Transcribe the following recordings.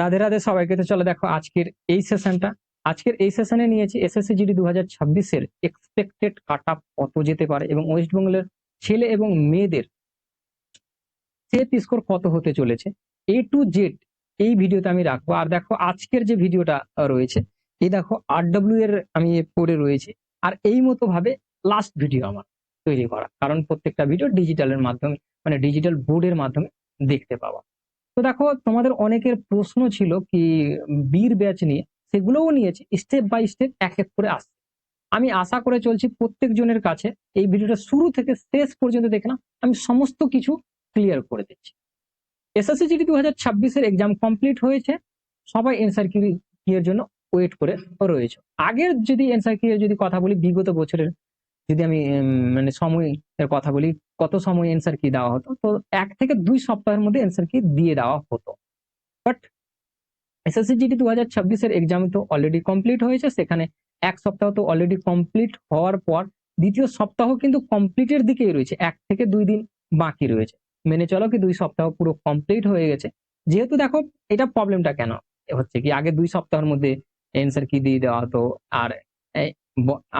রাধে রাধে সবাইকে। তো চলো দেখো আজকের এই সেশনে নিয়েছি এসএসসি জিডি 2026-এর এক্সপেক্টেড কাট আপ কত যেতে পারে এবং ওয়েস্ট বেঙ্গলের ছেলে এবং মেয়েদের সেফ স্কোর কত হতে চলেছে, এ টু জেড এই ভিডিওতে আমি রাখবো। আর দেখো আজকের যে ভিডিওটা রয়েছে, এই দেখো RW এর আমি পড়ে রয়েছে। আর এই মতো ভাবে লাস্ট ভিডিও আমার তৈরি করা, কারণ প্রত্যেকটা ভিডিও ডিজিটালের মাধ্যমে মানে ডিজিটাল বোর্ডের মাধ্যমে দেখতে পাওয়া। তো দেখো তোমাদের অনেকের প্রশ্ন ছিল কি বীর ব্যাচ নিয়ে, সেগুলোও নিয়েছি স্টেপ বাই স্টেপ এক এক করে আসছে। আমি আশা করে চলছি প্রত্যেক জনের কাছে এই ভিডিওটা শুরু থেকে শেষ পর্যন্ত দেখে না, আমি সমস্ত কিছু ক্লিয়ার করে দিচ্ছি। এসএসসি জিডি 2026-এর এক্সাম কমপ্লিট হয়েছে, সবাই এনসার কি এর জন্য ওয়েট করে রয়েছে। আগের যদি এনসার কি এর যদি কথা বলি, বিগত বছরের যদি আমি মানে সময়ের কথা বলি, কত সময় এনসার কি দেওয়া হতো, তো 1 থেকে 2 সপ্তাহের মধ্যে এনসার কি দিয়ে দেওয়া হতো। বাট এসএসসি জিডি 2026-এর এক্সাম তো অলরেডি কমপ্লিট হয়েছে, সেখানে 1 সপ্তাহ তো অলরেডি কমপ্লিট হওয়ার পর দ্বিতীয় সপ্তাহ কিন্তু কমপ্লিটের দিকেই রয়েছে, 1 থেকে 2 দিন বাকি রয়েছে। মেনে চলো কি 2 সপ্তাহ পুরো কমপ্লিট হয়ে গেছে। যেহেতু দেখো এটা প্রবলেমটা কেন হচ্ছে কি, আগে 2 সপ্তাহের মধ্যে অ্যান্সার কি দিয়ে দেওয়া হতো, আর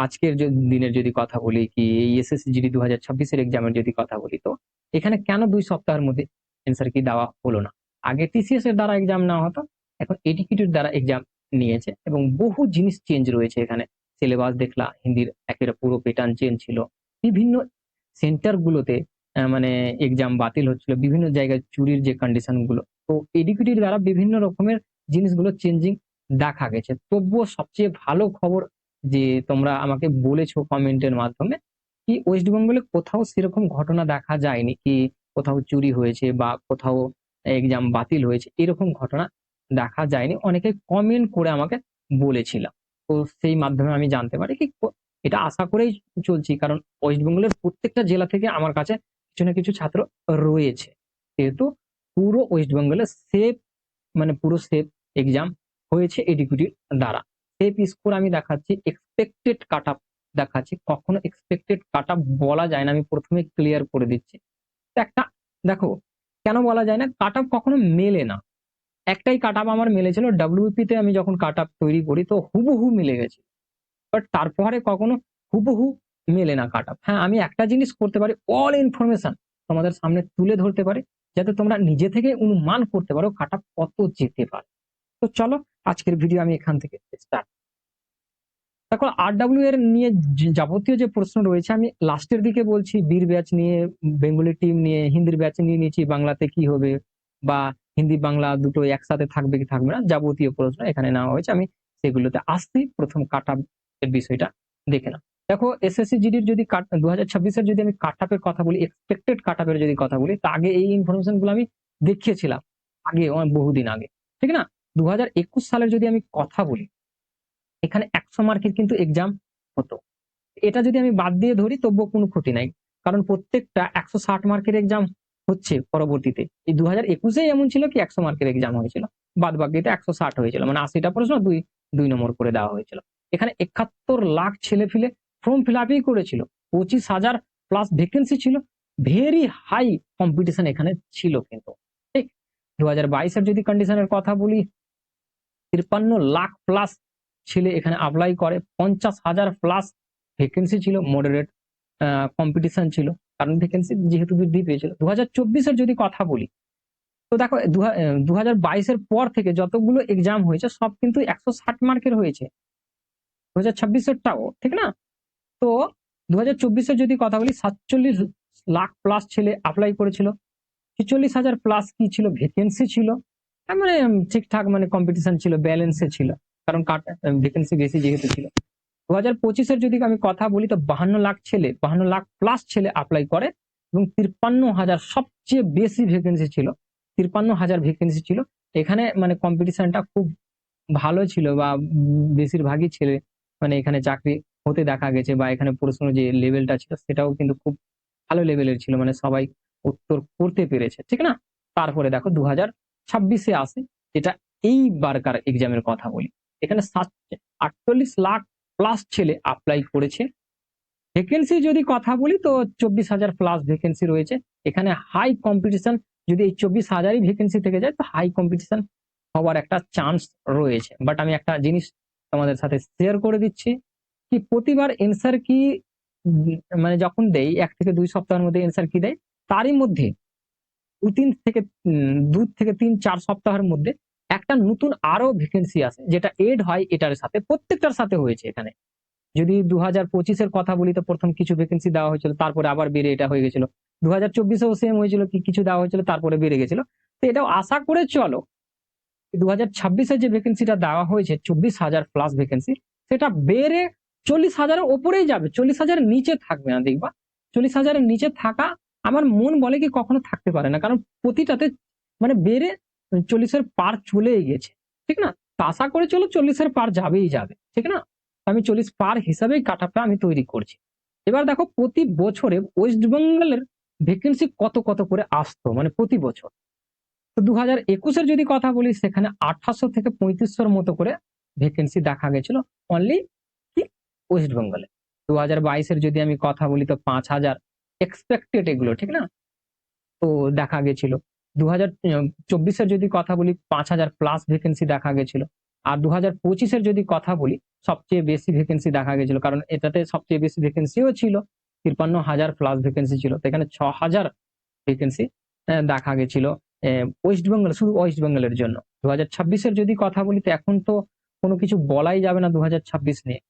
আজকের দিনের যদি কথা বলি কি এই এসএসসি জিডি 2026-এর এক্সামের যদি কথা বলি, তো এখানে কেন 2 সপ্তাহের মধ্যে অ্যান্সার কি দেওয়া হলো না? আগে টিসিএস এর দ্বারা এক্সাম নেওয়া হতো, এখন এডিকিউটিভ দ্বারা এক্সাম নিয়েছে এবং বহু জিনিস চেঞ্জ রয়েছে এখানে। সিলেবাস দেখলা, হিন্দির একেবারে পুরো প্যাটার্ন চেঞ্জ ছিল, বিভিন্ন সেন্টার গুলোতে মানে এক্সাম বাতিল হচ্ছিল, বিভিন্ন জায়গায় চুরির যে কন্ডিশন গুলো, তো এডিকিউটিভ দ্বারা বিভিন্ন রকমের জিনিসগুলো চেঞ্জিং দেখা গেছে। তবুও সবচেয়ে ভালো খবর যে তোমরা আমাকে বলেছো কমেন্টের মাধ্যমে কি ওয়েস্ট বেঙ্গলে কোথাও সেরকম ঘটনা দেখা যায়নি, কি কোথাও চুরি হয়েছে বা কোথাও এক্সাম বাতিল হয়েছে, এরকম ঘটনা দেখা যায়নি। অনেকে কমেন্ট করে আমাকে বলেছিলাম, তো সেই মাধ্যমে আমি জানতে পারি কি এটা আশা করেই চলছি, কারণ ওয়েস্ট বেঙ্গলের প্রত্যেকটা জেলা থেকে আমার কাছে কিছু না কিছু ছাত্র রয়েছে, যেহেতু পুরো ওয়েস্ট বেঙ্গলে সেফ মানে পুরো সেফ এক্সাম হয়েছে এডিকিউটিভ দ্বারা। সেফ স্কোর আমি দেখাচ্ছি, এক্সপেক্টেড কাট আপ দেখাচ্ছি। কখনো এক্সপেক্টেড কাট আপ বলা যায় না, আমি প্রথমে ক্লিয়ার করে দিচ্ছি। একটা দেখো কেন বলা যায় না, কাট আপ কখনো মেলে না। একটাই কাট আপ আমার মিলেছিল ডাব্লিউপি তে, আমি যখন কাট আপ তৈরি করি তো হুবহু মিলে গেছে। বাট তারপরে কখনো হুবহু মেলে না কাট আপ। হ্যাঁ, আমি একটা জিনিস করতে পারি, অল ইনফরমেশন তোমাদের সামনে তুলে ধরতে পারি, যাতে তোমরা নিজে থেকে অনুমান করতে পারো কাট আপ কত যেতে পারে। তো চলো আজকের ভিডিও আমি এখান থেকে স্টার্ট। দেখো RW এর নিয়ে যাবতীয় যে প্রশ্ন রয়েছে আমি লাস্টের দিকে বলছি, বীর ব্যাচ নিয়ে, বেঙ্গলি টিম নিয়ে, হিন্দির ব্যাচ নিয়ে নিয়েছি, বাংলাতে কি হবে বা হিন্দি বাংলা দুটো একসাথে থাকবে কি থাকবে না, যাবতীয় প্রশ্ন এখানে নেওয়া হয়েছে। আমি সেগুলোতে আসছি, প্রথম কাট আপ এর বিষয়টা দেখে না। দেখো এসএসসি জিডির যদি 2026-এর যদি আমি কাট আপের কথা বলি, এক্সপেক্টেড কাট আপের যদি কথা বলি, তা আগে এই ইনফরমেশন গুলো আমি দেখিয়েছিলাম আগে, বহুদিন আগে, ঠিক না? 2021 সালের যদি আমি কথা বলি, এখানে 100 মার্কের কিন্তু এক্সাম হতো। এটা যদি আমি বাদ দিয়ে ধরি তবুও কোনো ক্ষতি নাই, কারণ প্রত্যেকটা 160 মার্কের এক্সাম হচ্ছে পরবর্তীতে। এই 2021-এ এমন ছিল কি 100 মার্কের এক্সাম হয়েছিল, বাদ বাকিতে 160 হয়েছিল, মানে 80টা প্রশ্ন 2 নম্বর করে দেওয়া হয়েছিল। এখানে 71 লাখ ছেলে ফিলে ফর্ম ফিল আপই করেছিল, 25,000 প্লাস ভ্যাকেন্সি ছিল, ভেরি হাই কম্পিটিশন এখানে ছিল কিন্তু। ঠিক 2022-এর যদি কন্ডিশনের কথা বলি, 53 লাখ প্লাস ছেলে এখানে অ্যাপ্লাই করে, 50,000 প্লাস ভ্যাকেন্সি ছিল, মডারেট কম্পিটিশন ছিল, কারণ ভ্যাকেন্সি যেহেতু বৃদ্ধি পেয়েছিল। 2024-এর যদি কথা বলি, তো দেখো 2022-এর পর থেকে যতগুলো এক্সাম হয়েছে সব কিন্তু 160 মার্কের হয়েছে, 2026-এরটাও, ঠিক না? তো 2024-এর যদি কথা বলি, 47 লাখ প্লাস ছেলে অ্যাপ্লাই করেছিল, 46,000 প্লাস কি ছিল ভ্যাকেন্সি ছিল। মানে ঠিকঠাক মানে কম্পিটিশন ছিল, ব্যালেন্সে ছিল, কারণ ভ্যাকেন্সি বেশি যেহেতু ছিল। 2025-এর যদি আমি কথা বলি, তো 52 লাখ প্লাস ছেলে অ্যাপ্লাই করে এবং 53,000 সবচেয়ে বেশি ভ্যাকেন্সি ছিল, 53,000 ভ্যাকেন্সি ছিল। এখানে মানে কম্পিটিশনটা খুব ভালো ছিল, বা বেশিরভাগই ছেলে মানে এখানে চাকরি হতে দেখা গেছে, বা এখানে প্রশ্ন যে লেভেলটা ছিল সেটাও কিন্তু খুব ভালো লেভেলের ছিল, মানে সবাই উত্তর করতে পেরেছে, ঠিক না? তারপরে দেখো 2026-এ আসে, যেটা এইবারকার এক্সামের কথা বলি, এখানে 48 লাখ প্লাস ছেলে অ্যাপ্লাই করেছে। ভ্যাকেন্সি যদি কথা বলি, তো 24,000 প্লাস ভ্যাকেন্সি রয়েছে। এখানে হাই কম্পিটিশন, যদি এই 24,000ই ভ্যাকেন্সি থেকে যায় তো হাই কম্পিটিশন হওয়ার একটা চান্স রয়েছে। বাট আমি একটা জিনিস তোমাদের সাথে শেয়ার করে দিচ্ছি কি প্রতিবার এনসার কি মানে যখন দেই 1 থেকে 2 সপ্তাহের মধ্যে এনসার কি দেয়, তারই মধ্যে 2 থেকে 3-4 সপ্তাহের মধ্যে একটা নতুন আরো ভ্যাকেন্সি আসে যেটা এড হয় এটার সাথে, প্রত্যেকটার সাথে হয়েছে এখানে। যদি 2025-এর কথা বলি তো প্রথম কিছু ভ্যাকেন্সি দেওয়া হয়েছিল, তারপরে আবার বেড়ে এটা হয়ে গেছিল। 2024-এও সেম হয়েছিল, কি কিছু দেওয়া হয়েছিল তারপরে বেড়ে গেছিল। তো এটাও আশা করে চলো 2026-এ যে ভ্যাকেন্সিটা দেওয়া হয়েছে 24,000 প্লাস ভ্যাকেন্সি, সেটা বেড়ে 40,000-এর ওপরেই যাবে, 40,000-এর নিচে থাকবে না। দেখবা 40,000-এর নিচে থাকা আমার মন বলে কি কখনো থাকতে পারে না, কারণ প্রতিটাতে মানে বেড়ে 40-এর পার চলেই গেছে, ঠিক না? তো আশা করে চলো 40-এর পার যাবেই যাবে, ঠিক না? আমি 40 পার হিসাবেই কাট অফটা আমি তৈরি করছি। এবার দেখো প্রতি বছরে ওয়েস্ট বেঙ্গলের ভ্যাকেন্সি কত কত করে আসতো, মানে প্রতি বছর। তো 2021-এর যদি কথা বলি সেখানে 2800 থেকে 3500-এর মতো করে ভ্যাকেন্সি দেখা গেছিল অনলি কি ওয়েস্ট বেঙ্গলে। 2022-এর যদি আমি কথা বলি তো 5000 এক্সপেক্টেড এগুলো, ঠিক না? তো দেখা গেছিল। 2024-এর যদি কথা বলি 5000 প্লাস ভ্যাকেন্সি দেখা গেছিল। আর 2025-এর যদি কথা বলি সবচেয়ে বেশি ভ্যাকেন্সি দেখা গেছিল, কারণ এটাতে সবচেয়ে বেশি ভ্যাকেন্সিও ছিল, 53,000 প্লাস ভ্যাকেন্সি ছিল। তো এখানে 6000 ভ্যাকেন্সি দেখা গেছিল ওয়েস্ট বেঙ্গল, শুধু ওয়েস্ট বেঙ্গলের জন্য। 2026-এর যদি কথা বলি তো এখন তো কোনো কিছু বলাই যাবে না 2026 নিয়ে।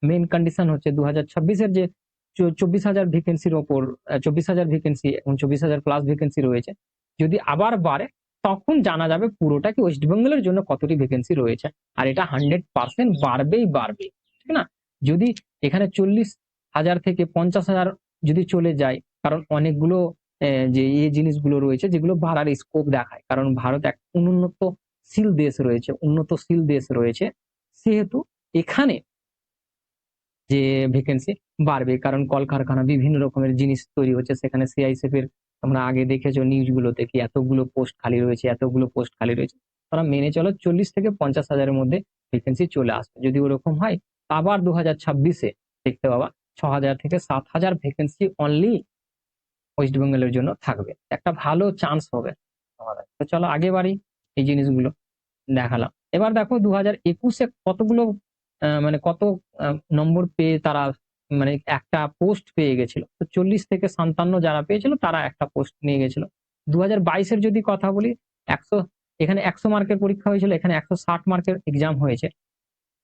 মেইন কন্ডিশন হচ্ছে 2026-এর যে 24,000 ভ্যাকেন্সির ওপর 24,000 ভ্যাকেন্সি এবং 24,000 প্লাস ভ্যাকেন্সি রয়েছে, যদি আবার বাড়ে তখন জানা যাবে পুরোটা কি ওয়েস্ট বেঙ্গলের জন্য কতটি ভ্যাকেন্সি রয়েছে। আর এটা 100% বাড়বেই বাড়বে, ঠিক না? যদি এখানে 40,000 থেকে 50,000 যদি চলে যায়, কারণ অনেকগুলো যে এই জিনিসগুলো রয়েছে যেগুলো বাড়ার স্কোপ দেখায়, কারণ ভারত এক উন্নতশীল দেশ রয়েছে, সেহেতু এখানে যে ভ্যাকেন্সি বাড়বে, কারণ কলকারখানা বিভিন্ন রকমের জিনিস তৈরি হচ্ছে সেখানে। সিআইএসএফ এর তোমরা আগে দেখেছো নিউজগুলোতে কি এতগুলো পোস্ট খালি রয়েছে, এতগুলো পোস্ট খালি রয়েছে। তারা মেনে চলো 40 থেকে 50,000-এর মধ্যে ভ্যাকেন্সি চলে আসবে। যদি ওরকম হয় আবার 2026-এ দেখতে পাবা 6,000 থেকে 7,000 ভ্যাকেন্সি অনলি ওয়েস্ট বেঙ্গলের জন্য থাকবে। একটা ভালো চান্স হবে আমাদের। তো চলো আগে বাড়ি, এই জিনিসগুলো দেখালাম। এবার দেখো 2021-এ কতগুলো মানে কত নম্বর পেয়ে তারা মানে একটা পোস্ট পেয়ে গেছিল। তো 40 থেকে 57 যারা পেয়েছিল তারা একটা পোস্ট নিয়ে গেছিল। 2022-এর যদি কথা বলি 100, এখানে 100 মার্কের পরীক্ষা হয়েছিল, এখানে 160 মার্কের এক্সাম হয়েছে।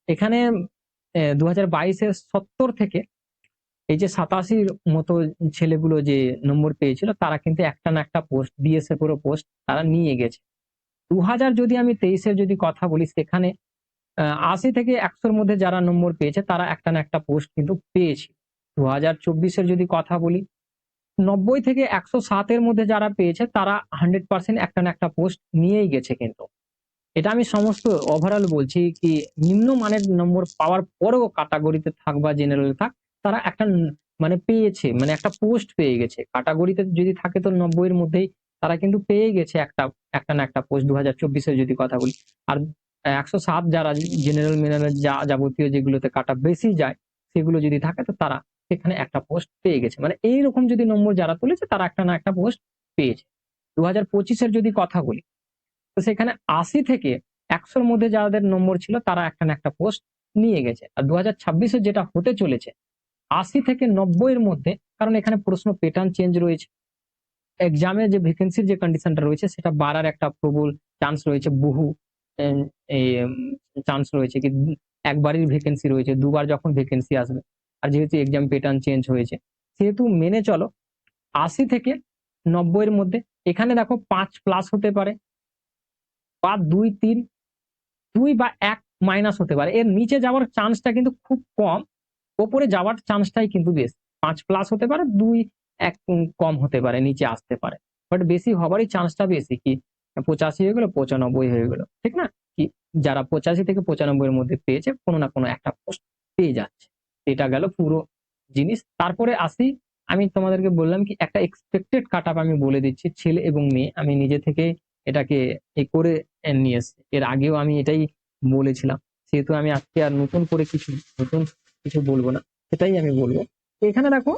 এখানে 2022-এ 70 থেকে এই যে 87 মতো ছেলেগুলো যে নম্বর পেয়েছিল তারা কিন্তু একটা না একটা পোস্ট, বিএসএফ-এরও পোস্ট তারা নিয়ে গেছে। 2000 যদি আমি 23-এর যদি কথা বলি সেখানে 80 থেকে 100-র মধ্যে যারা নম্বর পেয়েছে তারা একটা না একটা পোস্ট কিন্তু পেয়েছে। 2024-এর যদি কথা বলি 90 থেকে 107-এর মধ্যে যারা পেয়েছে তারা 100% একটা না একটা পোস্ট নিয়েই গেছে কিন্তু। এটা আমি সমস্ত ওভারঅল বলছি কি নিম্নমানের নম্বর পাওয়ার পরেও ক্যাটাগরিতে থাক বা জেনারেলে থাক, তারা একটা মানে পেয়েছে, মানে একটা পোস্ট পেয়ে গেছে। ক্যাটাগরিতে যদি থাকে তো 90-এর মধ্যেই তারা কিন্তু পেয়ে গেছে একটা না একটা পোস্ট 2024-এর যদি কথা বলি। আর 107 যারা জেনারেল মিনারেল যা যাবতীয় যেগুলোতে কাটা বেশি যায় সেগুলো যদি থাকে তো তারা সেখানে একটা পোস্ট পেয়ে গেছে। মানে এইরকম যদি নম্বর যারা তুলেছে তারা একটা না একটা পোস্ট পেয়েছে। 2025-এর যদি কথা বলি তো সেখানে 80 থেকে 100-র মধ্যে যাদের নম্বর ছিল তারা একটা না একটা পোস্ট নিয়ে গেছে। আর 2026-এ যেটা হতে চলেছে 80 থেকে 90-এর মধ্যে, কারণ এখানে প্রশ্ন প্যাটার্ন চেঞ্জ রয়েছে, এক্সামে যে ভ্যাকেন্সির যে কন্ডিশনটা রয়েছে সেটা বাড়ার একটা প্রবল চান্স রয়েছে, বহু চান্স রয়েছে কি একবারই ভ্যাকেন্সি রয়েছে, দুবার যখন ভ্যাকেন্সি আসবে। আর যেহেতু এক্সাম প্যাটার্ন চেঞ্জ হয়েছে সেহেতু মেনে চলো 80 থেকে 90-এর মধ্যে। এখানে দেখো 5 প্লাস হতে পারে বা 2, 3, 2 বা 1 মাইনাস হতে পারে। এর নিচে যাওয়ার চান্সটা কিন্তু খুব কম, ওপরে যাওয়ার চান্সটাই কিন্তু বেশি। 5 প্লাস হতে পারে, 2, 1 কম হতে পারে, নিচে আসতে পারে। বাট বেশি হবারই চান্সটা বেশি কি 85 হয়ে গেল, 95 হয়ে গেল, ঠিক না? কি যারা 85 থেকে 95 এর মধ্যে পেয়েছে কোনো না কোনো একটা পোস্ট পেয়ে যাচ্ছে। এটা গেল পুরো জিনিস। তারপরে আসি, আমি তোমাদেরকে বললাম কি একটা এক্সপেক্টেড কাট অফ আমি বলে দিচ্ছি ছেলে এবং মেয়ে, আমি নিজে থেকে এটাকে করে নিয়ে এসেছি। এর আগেও আমি এটাই বলেছিলাম, সেহেতু আমি আজকে আর নতুন কিছু বলবো না, সেটাই আমি বলবো। তো এখানে দেখো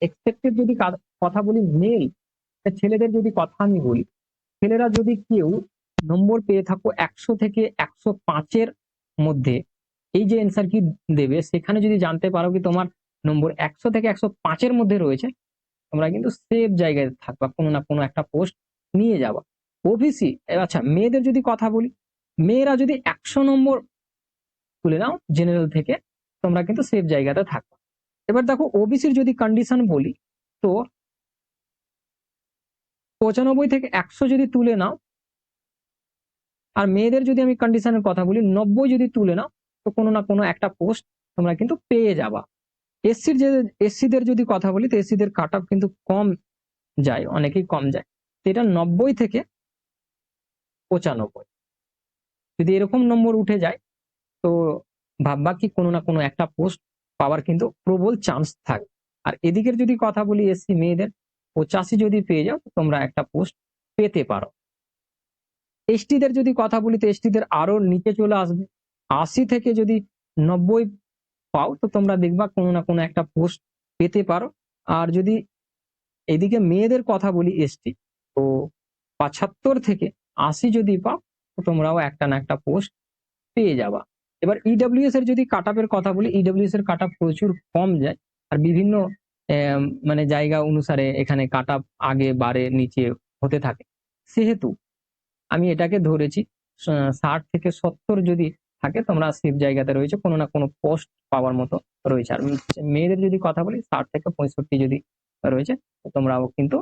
এক্সপেক্টেড যদি কথা বলি মেল, ছেলেদের যদি কথা আমি বলি, ছেলেরা যদি কেউ নম্বর পেয়ে থাকো 100 থেকে 105-এর মধ্যে, এই যে অ্যান্সার কি দেবে সেখানে যদি জানতে পারো কি তোমার নম্বর 100 থেকে 105-এর মধ্যে রয়েছে, তোমরা কিন্তু সেফ জায়গায় থাকবা, কোনো না কোনো একটা পোস্ট নিয়ে যাবা। ওবিসি, আচ্ছা মেয়েদের যদি কথা বলি, মেয়েরা যদি 100 নম্বর তুলে নাও জেনারেল থেকে, তোমরা কিন্তু সেফ জায়গাতে থাকবা। এবার দেখো ওবিসির যদি কন্ডিশন বলি, তো 95 থেকে 100 যদি তুলে নাও, আর মেয়েদের যদি আমি কন্ডিশনের কথা বলি 90 যদি তুলে নাও, তো কোনো না কোনো একটা পোস্ট তোমরা কিন্তু পেয়ে যাবা। এসসিদের যদি কথা বলি, তো এসসিদের কাট অফ কিন্তু কম যায়, অনেকেই কম যায়। তো এটা 90 থেকে 95 যদি এরকম নম্বর উঠে যায়, তো ভাববা কি কোনো না কোনো একটা পোস্ট পাওয়ার কিন্তু প্রবল চান্স থাকে। আর এদিকের যদি কথা বলি এসসি মেয়েদের 85 যদি পেয়ে যাও, তোমরা একটা পোস্ট পেতে পারো। এসটিদের যদি কথা বলি, তো এসটিদের আরো নিচে চলে আসবে, 80 থেকে যদি 90 পাও, তো তোমরা দেখবা কোনো না কোনো একটা পোস্ট পেতে পারো। আর যদি এদিকে মেয়েদের কথা বলি এসটি, তো 75 থেকে 80 যদি পাও, তো তোমরাও একটা না একটা পোস্ট পেয়ে যাবা। এবার ইডব্লিউএস এর যদি কাট অফের কথা বলি, ইডব্লিউএস এর কাট অফ প্রচুর কম যায়, আর বিভিন্ন মানে জায়গা অনুসারে এখানে কাট অফ আগে বাড়ে নিচে হতে থাকে। সেহেতু আমি এটাকে ধরেছি 60 থেকে 70 যদি থাকে, তোমরা সেফ জায়গাতে রয়েছে, কোনো না কোনো পোস্ট পাওয়ার মতো রয়েছে। আর মেয়েদের যদি কথা বলি 60 থেকে 65 যদি রয়েছে, তো তোমরাও কিন্তু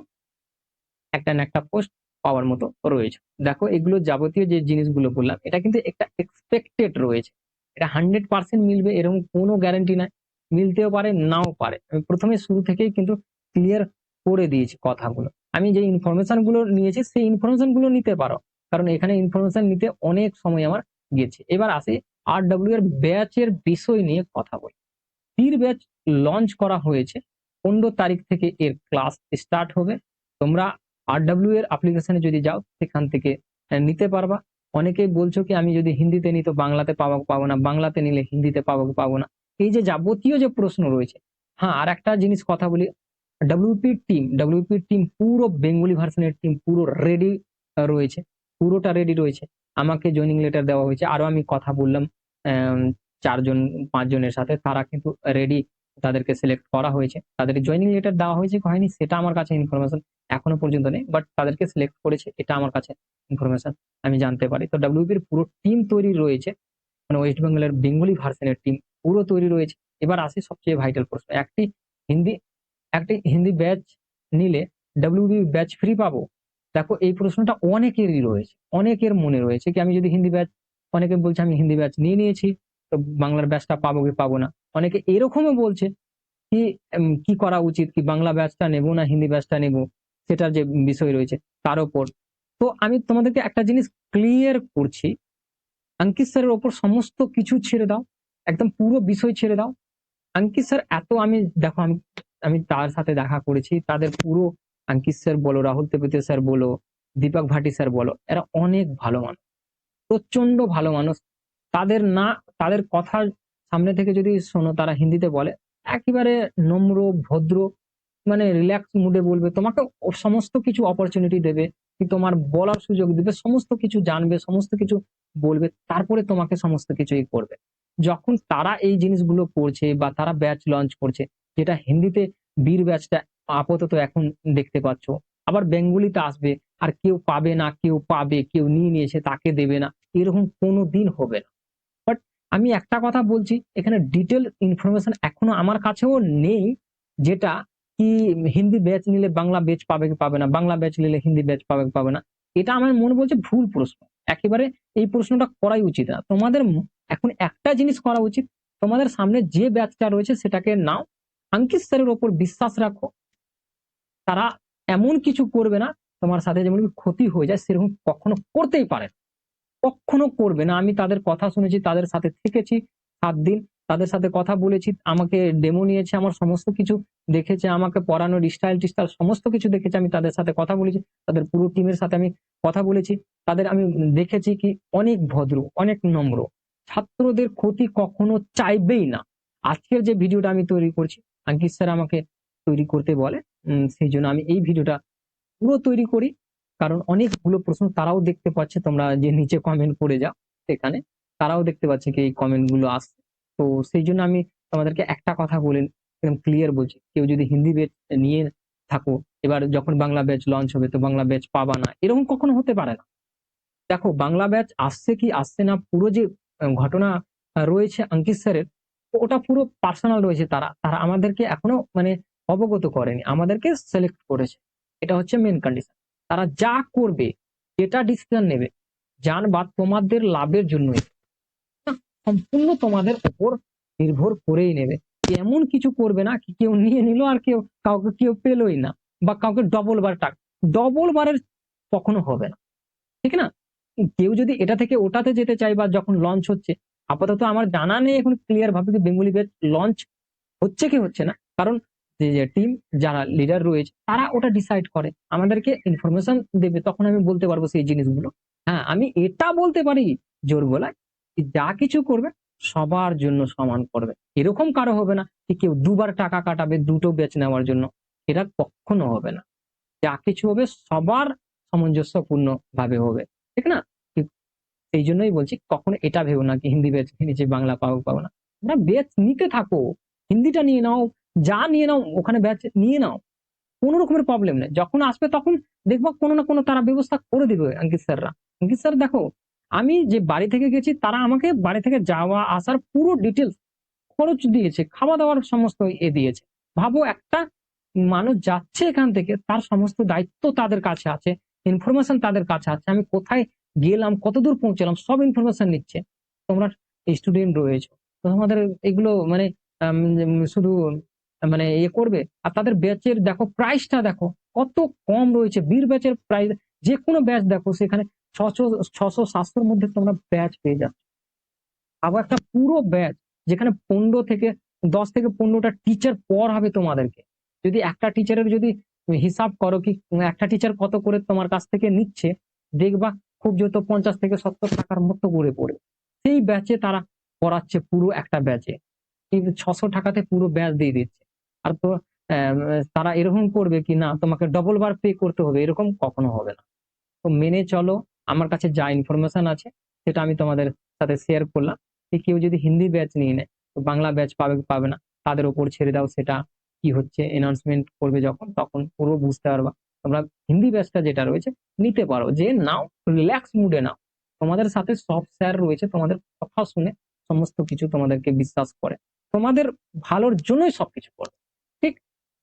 একটা না একটা পোস্ট পাওয়ার মতো রয়েছে। দেখো এগুলো যাবতীয় যে জিনিসগুলো বললাম, এটা কিন্তু একটা এক্সপেক্টেড রয়েছে, এটা 100% মিলবে এরকম কোনো গ্যারান্টি নাই, মিলতেও পারে নাও পারে। আমি প্রথমে শুরু থেকেই কিন্তু ক্লিয়ার করে দিয়েছি কথাগুলো। আমি যে ইনফরমেশন গুলো নিয়েছি সেই ইনফরমেশন গুলো নিতে পারো, কারণ এখানে ইনফরমেশন নিতে অনেক সময় আমার গেছে। এবার আসি RW এর ব্যাচের বিষয় নিয়ে কথা বলি। তীর ব্যাচ লঞ্চ করা হয়েছে, 15 তারিখ থেকে এর ক্লাস স্টার্ট হবে। তোমরা RW এর অ্যাপ্লিকেশনে যদি যাও, সেখান থেকে নিতে পারবা। অনেকেই বলছো কি আমি যদি হিন্দিতে নিই তো বাংলাতে পাবো না, বাংলাতে নিলে হিন্দিতে পাবো না, এই যে যাবতীয় যে প্রশ্ন রয়েছে। হ্যাঁ, আর একটা জিনিস কথা বলি, ডব্লিউপি টিম পুরো বেঙ্গলি ভার্সনের টিম পুরো রেডি রয়েছে, পুরোটা রেডি রয়েছে। আমাকে জয়নিং লেটার দেওয়া হয়েছে, আরো আমি কথা বললাম 4 জন 5 জনের সাথে, তারা কিন্তু রেডি, তাদেরকে সিলেক্ট করা হয়েছে, তাদের জয়নিং লেটার দেওয়া হয়েছে হয়নি সেটা আমার কাছে ইনফরমেশন এখনো পর্যন্ত নেই, বাট তাদেরকে সিলেক্ট করেছে এটা আমার কাছে ইনফরমেশন আমি জানতে পারি। তো ডব্লিউপির পুরো টিম তৈরি রয়েছে, মানে ওয়েস্ট বেঙ্গলের বেঙ্গলি ভার্সনের টিম পুরো তৈরি রয়েছে। এবার আসি সবচেয়ে ভাইটাল প্রশ্ন, হিন্দি একটি হিন্দি ব্যাচ নিলে ডব্লিউবি ব্যাচ ফ্রি পাবো? দেখো এই প্রশ্নটা অনেকেরই রয়েছে, অনেকের মনে রয়েছে কি আমি যদি হিন্দি ব্যাচ, অনেকে বলছে আমি হিন্দি ব্যাচ নিয়ে নিয়েছি, তো বাংলার ব্যাচটা পাবো কি পাবো না। অনেকে এরকমও বলছে কি কি করা উচিত, কি বাংলা ব্যাচটা নেবো না হিন্দি ব্যাচটা নেবো, সেটার যে বিষয় রয়েছে তার উপর। তো আমি তোমাদেরকে একটা জিনিস ক্লিয়ার করছি, অঙ্কিত স্যারের ওপর সমস্ত কিছু ছেড়ে দাও, একদম পুরো বিষয় ছেড়ে দাও। অঙ্কিত স্যার এত, আমি দেখো আমি আমি তার সাথে দেখা করেছি, তাদের পুরো অঙ্কিত স্যার বলো, রাহুল তেপতে স্যার বলো, দীপক ভাটি স্যার বলো, এরা অনেক ভালো মানুষ, প্রচন্ড ভালো মানুষ। তাদের না, তাদের কথা সামনে থেকে যদি শোনো, তারা হিন্দিতে বলে একেবারে নম্র ভদ্র, মানে রিল্যাক্স মুডে বলবে তোমাকে, সমস্ত কিছু অপরচুনিটি দেবে, কি তোমার বলার সুযোগ দিবে, সমস্ত কিছু জানবে, সমস্ত কিছু বলবে, তারপরে তোমাকে সমস্ত কিছুই করবে। যখন তারা এই জিনিসগুলো করছে বা তারা ব্যাচ লঞ্চ করছে, যেটা হিন্দিতে বীর ব্যাচটা আপাতত এখন দেখতে পাচ্ছ, আবার বেঙ্গলিতে আসবে, আর কেউ পাবে না, কেউ পাবে, কেউ নিয়ে নিয়েছে তাকে দেবে না, এরকম কোনো দিন হবে না। বাট আমি একটা কথা বলছি, এখানে ডিটেল ইনফরমেশন এখনো আমার কাছেও নেই, যেটা কি হিন্দি ব্যাচ নিলে বাংলা ব্যাচ পাবে কি পাবে না, বাংলা ব্যাচ নিলে হিন্দি ব্যাচ পাবে কি পাবে না। এটা আমার মনে বলছে ভুল প্রশ্ন, একেবারে এই প্রশ্নটা করাই উচিত না তোমাদের। এখন একটা জিনিস করা উচিত, তোমাদের সামনে যে ব্যাচটা রয়েছে সেটাকে নাও, অঙ্কিত স্যারের ওপর বিশ্বাস রাখো, তারা এমন কিছু করবে না তোমার সাথে যেমন ক্ষতি হয়ে যায়, সেরকম কখনো করতেই পারে না, কখনো করবে না। আমি তাদের কথা শুনেছি, তাদের সাথে থেকেছি 7 দিন, তাদের সাথে কথা বলেছি, আমাকে ডেমো নিয়েছে, আমার সমস্ত কিছু দেখেছে, আমাকে পড়ানোর স্টাইল টিস্টাইল সমস্ত কিছু দেখেছে, আমি তাদের সাথে কথা বলেছি, তাদের পুরো টিমের সাথে আমি কথা বলেছি, তাদের আমি দেখেছি কি অনেক ভদ্র, অনেক নম্র, ছাত্রদের ক্ষতি কখনো চাইবেই না। আজকের যে ভিডিওটা আমি তৈরি করছি, আঙ্কিত স্যার আমাকে তৈরি করতে বলে, সেই জন্য আমি এই ভিডিওটা পুরো তৈরি করি। কারণ অনেকগুলো প্রশ্ন তারাও দেখতে পাচ্ছে, তোমরা যে নিচে কমেন্ট করে যাও সেখানে তারাও দেখতে পাচ্ছে কি এই কমেন্ট গুলো আসছে। তো সেই জন্য আমি তোমাদেরকে একটা কথা বলে একদম ক্লিয়ার বলছি, কেউ যদি হিন্দি ব্যাচ নিয়ে থাকো, এবার যখন বাংলা ব্যাচ লঞ্চ হবে তো বাংলা ব্যাচ পাবা না, এরকম কখনো হতে পারে না। দেখো বাংলা ব্যাচ আসছে কি আসছে না, পুরো যে ঘটনা রয়েছে অঙ্কিত স্যারের, ওটা পুরো পার্সোনাল রয়েছে। তারা তারা আমাদেরকে এখনো মানে অবগত করেনি, আমাদেরকে সিলেক্ট করেছে, এটা হচ্ছে মেন কন্ডিশন। তারা যা করবে, যেটা ডিসিশন নেবে, জানবা তোমাদের লাভের জন্যই, সম্পূর্ণ তোমাদের উপর নির্ভর করেই নেবে। এমন কিছু করবে না কি কেউ নিয়ে নিল আর কাউকে কেউ পেলোই না, বা কাউকে ডবল বার টাকা, ডবল বারের কখনো হবে না, ঠিক না? কেউ যদি এটা থেকে ওটাতে যেতে চায়, বা যখন লঞ্চ হচ্ছে, আপাতত আমার জানা নেই এখন ক্লিয়ার ভাবে বেঙ্গলি ব্যাচ লঞ্চ হচ্ছে কি হচ্ছে না, কারণ যে টিম যারা লিডার রয়েছে তারা ওটা ডিসাইড করে, আমাদেরকে ইনফরমেশন দেবে, তখন আমি বলতে পারবো সেই জিনিসগুলো। হ্যাঁ, আমি এটা বলতে পারি জোর গলায়, যা কিছু করবে সবার জন্য সমান করবে, এরকম কারো হবে না কি কেউ দুবার টাকা কাটাবে দুটো ব্যাচ নেওয়ার জন্য, এটা কখনো হবে না। যা কিছু হবে সবার সামঞ্জস্যপূর্ণ ভাবে হবে, ঠিক না? সেই জন্যই বলছি কখনো এটা ভেবো না কি হিন্দি ব্যাচ নিচে বাংলা পাবো পাবো না, তোমরা ব্যাচ নিতে থাকো, হিন্দিটা নিয়ে নাও, যা নিয়ে নাও ওখানে ব্যাচ নিয়ে নাও, কোনো রকমের প্রবলেম নেই। যখন আসবে তখন দেখবো কোনো না কোনো তারা ব্যবস্থা করে দিবে অঙ্কিত স্যাররা। অঙ্কিত স্যার দেখো, আমি যে বাড়ি থেকে গেছি তারা আমাকে বাড়ি থেকে যাওয়া আসার পুরো ডিটেলস খরচ দিয়েছে, খাওয়া দাওয়ার সমস্ত দিয়েছে। ভাবো একটা মানুষ যাচ্ছে এখান থেকে, তার সমস্ত দায়িত্ব তাদের কাছে আছে, ইনফরমেশন তাদের কাছে আছে, আমি কোথায় গেলাম কতদূর পৌঁছলাম সব ইনফরমেশন নিচ্ছে। তোমরা স্টুডেন্ট রয়েছে, তোমাদের এগুলো মানে শুধু মানে করবে। আর তাদের ব্যাচের দেখো প্রাইসটা দেখো কত কম রয়েছে, বীর ব্যাচের প্রাইস যে কোনো ব্যাচ দেখো সেখানে 600 700 মধ্যে তোমরা ব্যাচ পেয়ে যাচ্ছ। আবার একটা পুরো ব্যাচ যেখানে 10 থেকে 15টা টিচার পর হবে তোমাদেরকে, যদি একটা টিচারের যদি হিসাব করো কি একটা টিচার কত করে তোমার কাছ থেকে নিচ্ছে, দেখবা খুব যত 50 থেকে 70 টাকার মতো করে পড়ে। সেই ব্যাচে তারা পড়াচ্ছে, পুরো একটা ব্যাচে 600 টাকাতে পুরো ব্যাচ দিয়ে দিচ্ছে। আর তো তারা এরকম করবে কি না তোমাকে ডবল বার পে করতে হবে, এরকম কখনো হবে না। তো মেনে চলো, আমার কাছে যা ইনফরমেশন আছে সেটা আমি তোমাদের সাথে শেয়ার করলাম। যে কেউ যদি হিন্দি ব্যাচ নিয়ে নেয় তো বাংলা ব্যাচ পাবে পাবে না, তাদের উপর ছেড়ে দাও, সেটা কি হচ্ছে অ্যানাউন্সমেন্ট করবে যখন তখন পুরো বুঝতে পারবা। তোমরা হিন্দি ব্যাচটা যেটা রয়েছে নিতে পারো, যে নাও, রিল্যাক্স মুডে নাও, তোমাদের সাথে সব স্যার রয়েছে, তোমাদের কথা শুনে সমস্ত কিছু তোমাদেরকে বিশ্বাস করে, তোমাদের ভালোর জন্যই সবকিছু করবে, ঠিক?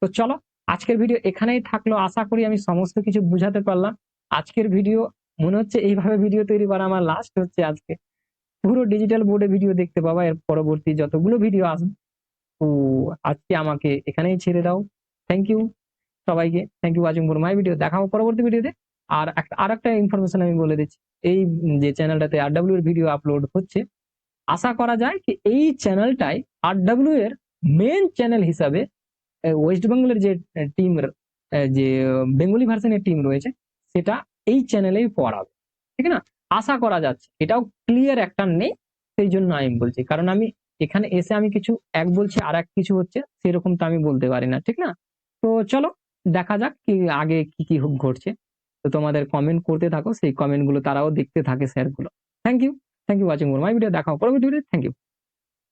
তো চলো, আজকের ভিডিও এখানেই থাকলো, আশা করি আমি সমস্ত কিছু বুঝাতে পারলাম। আজকের ভিডিও মনে হচ্ছে এইভাবে ভিডিও তৈরি করা আমার লাস্ট হচ্ছে আজকে, পুরো ডিজিটাল বোর্ডে ভিডিও দেখতে পাবা এর পরবর্তী যতগুলো ভিডিও আসবে। তো আজকে আমাকে এখানেই ছেড়ে দাও। থ্যাংক ইউ সবাইকে, thank you watching for my video, দেখা হবে পরবর্তী ভিডিওতে। আর একটা ইনফরমেশন আমি বলে দিচ্ছি, এই যে চ্যানেলটাতে আরডব্লিউ এর ভিডিও আপলোড হচ্ছে, আশা করা যায় কি এই চ্যানেলটাই আরডব্লিউ এর মেন চ্যানেল হিসাবে ওয়েস্ট বেঙ্গলের যে টিম, যে বেঙ্গলি ভার্সনের টিম রয়েছে সেটা এই চ্যানেলেই পড়াবে, ঠিক না? আশা করা যাচ্ছে, এটাও ক্লিয়ার একটা নেই, সেই জন্য আমি বলছি, কারণ আমি এখানে এসে আমি কিছু এক বলছি আর এক কিছু হচ্ছে, সেরকম তো আমি বলতে পারি না, ঠিক না? তো চলো দেখা যাক কি আগে কি কি ঘটছে। তো তোমাদের কমেন্ট করতে থাকো, সেই কমেন্ট গুলো তারাও দেখতে থাকে স্যার গুলো। Thank you watching my video, দেখা হবে পরবর্তী ভিডিও। Thank you.